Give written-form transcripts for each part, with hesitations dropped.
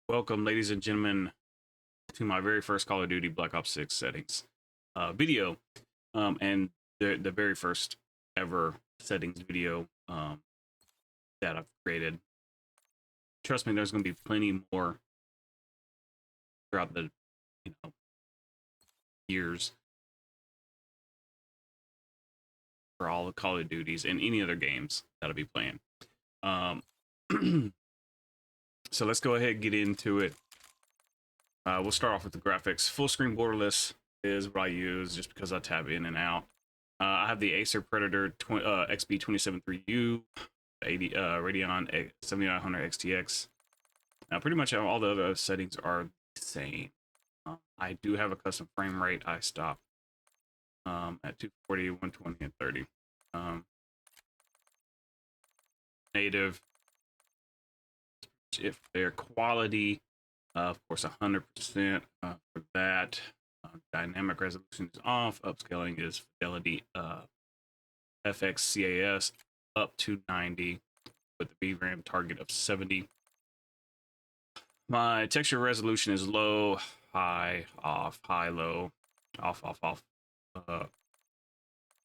Welcome, ladies and gentlemen, to my very first Call of Duty Black Ops 6 settings video, and the very first ever settings video that I've created. Trust me, there's going to be plenty more throughout the years for all the Call of Duties and any other games that I'll be playing. Um, so let's go ahead and get into it. We'll start off with the graphics. Full screen borderless is what I use just because I tab in and out. I have the Acer Predator XB273U, 80 Radeon 7900 XTX. Now, pretty much all the other settings are the same. I do have a custom frame rate. I stop at 240, 120, and 30. Native, if their quality, of course, 100% for that. Dynamic resolution is off. Upscaling is fidelity FXCAS up to 90 with the VRAM target of 70. My texture resolution is low, high, off, high, low, off, off, off,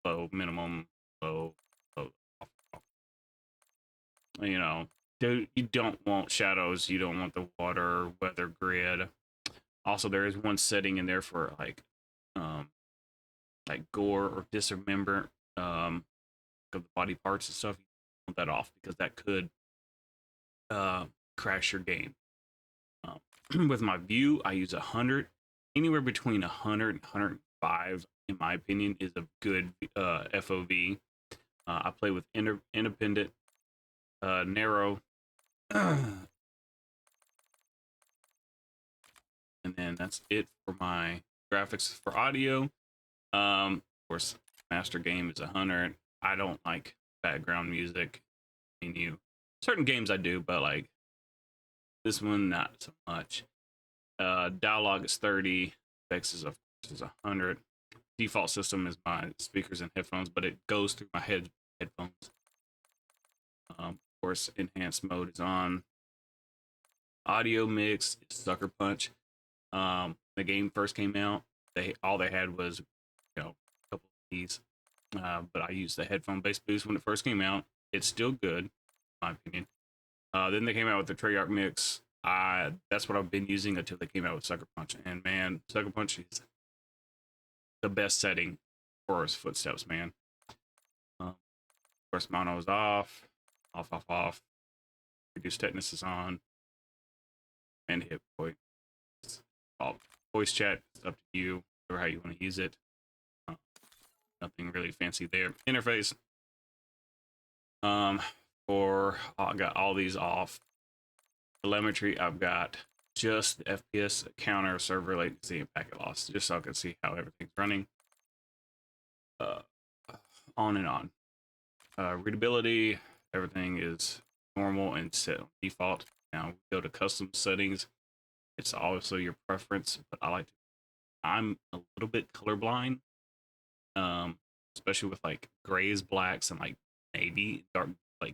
low, minimum, low, low, off, off. You know, you don't want shadows. You don't want the water weather grid. Also, there is one setting in there for like gore or dismember of the body parts and stuff. You want that off because that could crash your game. With my view, I use 100. Anywhere between 100 and 105, in my opinion, is a good FOV. I play with independent, narrow, and then that's it for my graphics. For audio, of course, master game is 100. I don't like background music. Certain games I do, but like this one, not so much. Dialogue is 30. Effects is, of course, is 100. Default system is my speakers and headphones, but it goes through my headphones. Of course, enhanced mode is on. Audio mix is Sucker Punch. The game first came out, all they had was a couple of keys, but I used the headphone bass boost when it first came out. It's still good, in my opinion. Then they came out with the Treyarch mix. That's what I've been using until they came out with Sucker Punch. And man, Sucker Punch is the best setting for his footsteps, man. Of course, mono is off, off, off, off. Reduced tetanus is on, and hit point. Voice chat is up to you or how you want to use it. Nothing really fancy there. Interface. I got all these off. Telemetry, I've got just the FPS counter, server latency, and packet loss, just so I can see how everything's running. On and on. Readability, everything is normal and set on default. Now we go to custom settings. It's also your preference, but I'm a little bit colorblind, especially with like grays, blacks, and like navy, dark, like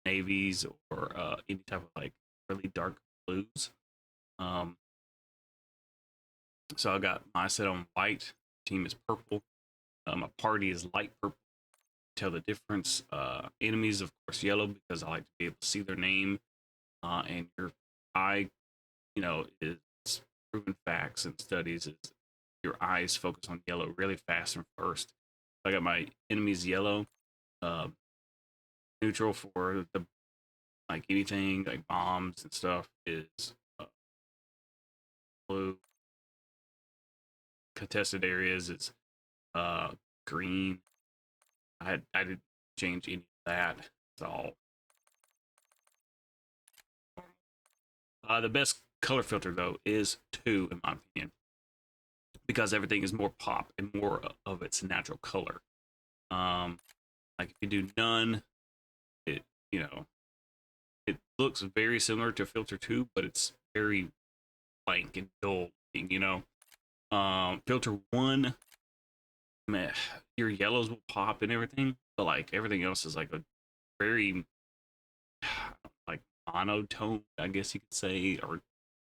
navies or any type of like really dark blues. So I got my set on white. Team is purple. My party is light purple. Tell the difference. Enemies, of course, yellow because I like to be able to see their name. And your eye, is proven facts and studies is your eyes focus on yellow really fast and first. So I got my enemies yellow. Neutral for the like anything like bombs and stuff is blue. Contested areas is green. I didn't change any of that. It's all the best color filter though is 2 in my opinion, because everything is more pop and more of its natural color. Like if you do none, it it looks very similar to filter 2, but it's very blank and dull. Filter 1, man, your yellows will pop and everything, but like everything else is like a very like monotone, I guess you could say, or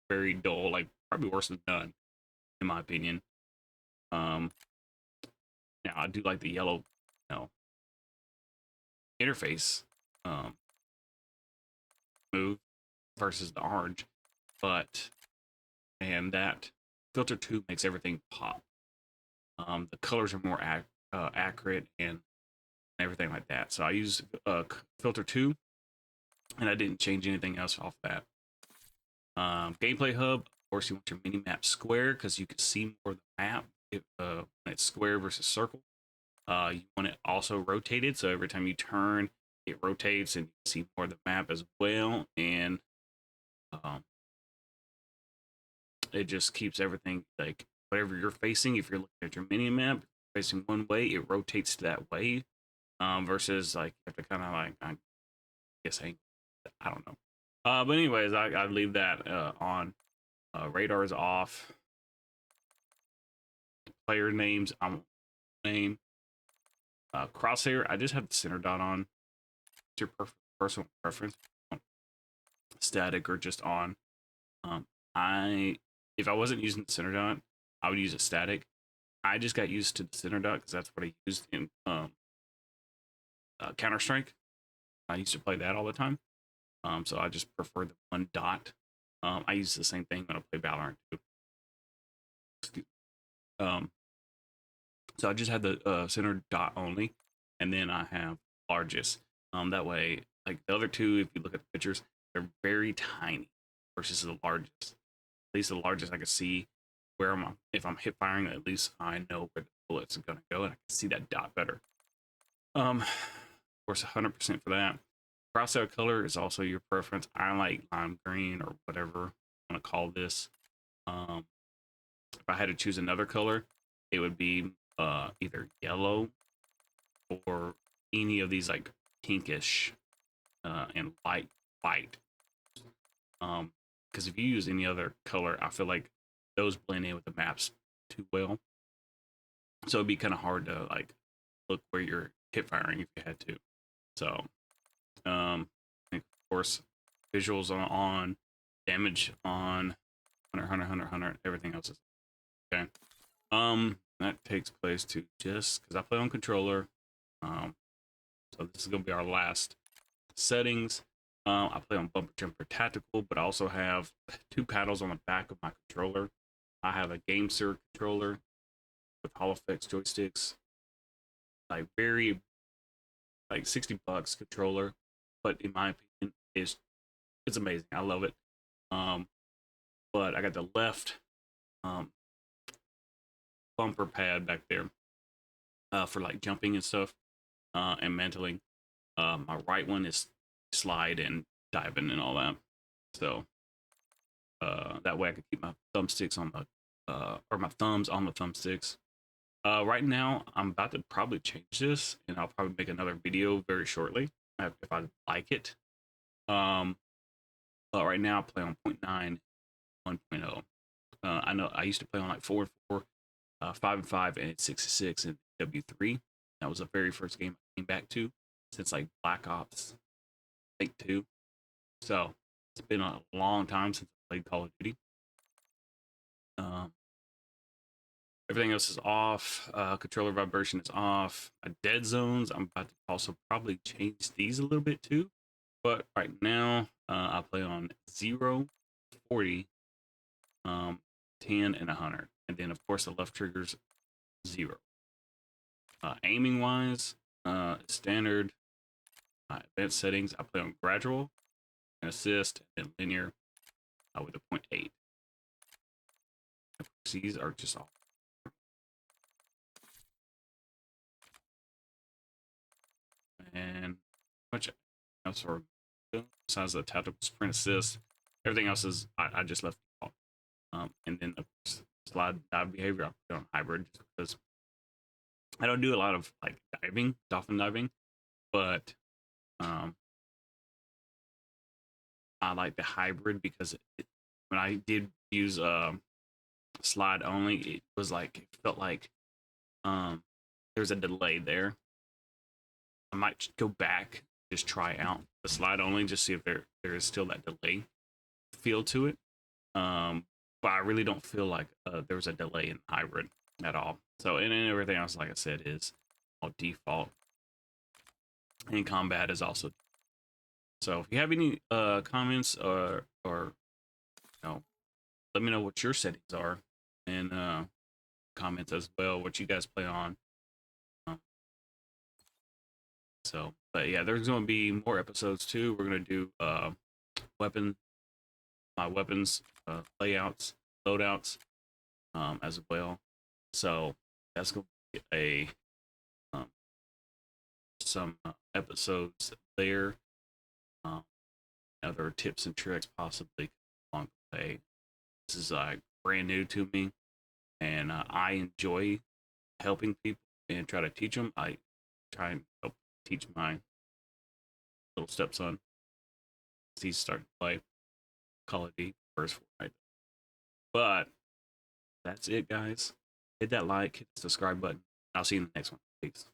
very dull, like probably worse than none, in my opinion. Um, Now I do like the yellow, you know, interface um, move versus the orange, but and that filter 2 makes everything pop. The colors are more accurate and everything like that. So I use filter 2, and I didn't change anything else off that. Gameplay hub, of course, you want your mini map square because you can see more of the map when it's square versus circle. You want it also rotated, so every time you turn, it rotates and you can see more of the map as well. And um, it just keeps everything like whatever you're facing. If you're looking at your mini map facing one way, it rotates that way. Versus like you have to kind of like I guess I don't know. But anyways, I leave that on. Radar is off. Player names I'm name. Crosshair I just have the center dot on. It's your personal preference. Static or just on. I if I wasn't using the center dot, I would use a static. I just got used to the center dot because that's what I used in Counter Strike. I used to play that all the time. So I just prefer the one dot. I use the same thing when I play Valorant too. So I just had the center dot only, and then I have largest. That way, like the other two, if you look at the pictures, they're very tiny versus the largest. At least the largest I can see where I'm. If I'm hip firing, at least I know where the bullets are gonna go, and I can see that dot better. Of course, 100% for that. Crosshair color is also your preference. I like lime green or whatever I want to call this. If I had to choose another color, it would be either yellow or any of these like pinkish and light white. Because if you use any other color, I feel like those blend in with the maps too well. So it'd be kind of hard to like look where you're hip firing if you had to. So, of course, visuals on, damage on, 100, everything else is okay. That takes place to just because I play on controller. So this is gonna be our last settings. I play on bumper jumper tactical, but I also have two paddles on the back of my controller. I have a GameSir controller with Hall effects joysticks, like very like $60 controller, but in my opinion, it's amazing. I love it. But I got the left um bumper pad back there for like jumping and stuff and mantling. My right one is slide and diving and all that. So that way I can keep my thumbsticks on the or my thumbs on the thumbsticks. Right now I'm about to probably change this, and I'll probably make another video very shortly if I like it. But right now I play on 0.9, 1.0. I know I used to play on like 4 and 4, 5 and 5, and 6 and 6 in W3. That was the very first game I came back to since like Black Ops, I think 2. So it's been a long time since I played Call of Duty. Everything else is off. Controller vibration is off. Dead zones, I'm about to also probably change these a little bit too. But right now, I play on 0, 40, 10, and 100. And then, of course, the left trigger's 0. Aiming wise, standard, advanced settings, I play on gradual, and assist, and linear with a 0.8. These are just all. And much else are besides the tactical sprint assist, everything else is I just left off. And then of course, slide dive behavior I put on hybrid just because I don't do a lot of like diving, dolphin diving, but I like the hybrid because when I did use slide only, it was like it felt like there's a delay there. I might go back just try out the slide only, just see if there is still that delay feel to it. But I really don't feel like there was a delay in hybrid at all. So and everything else, like I said, is all default. And combat is also. So if you have any comments or you know, let me know what your settings are, and comments as well what you guys play on. Um, so, but yeah, there's going to be more episodes too. We're going to do weapon my weapons layouts, loadouts as well. So that's going to be a some episodes there. Um, Other tips and tricks possibly along the way. This is brand new to me, and I enjoy helping people and try to teach them. I try and help teach my little stepson. He's starting to play Call of Duty first Fortnite. But that's it, guys. Hit that like, hit the subscribe button. I'll see you in the next one. Peace.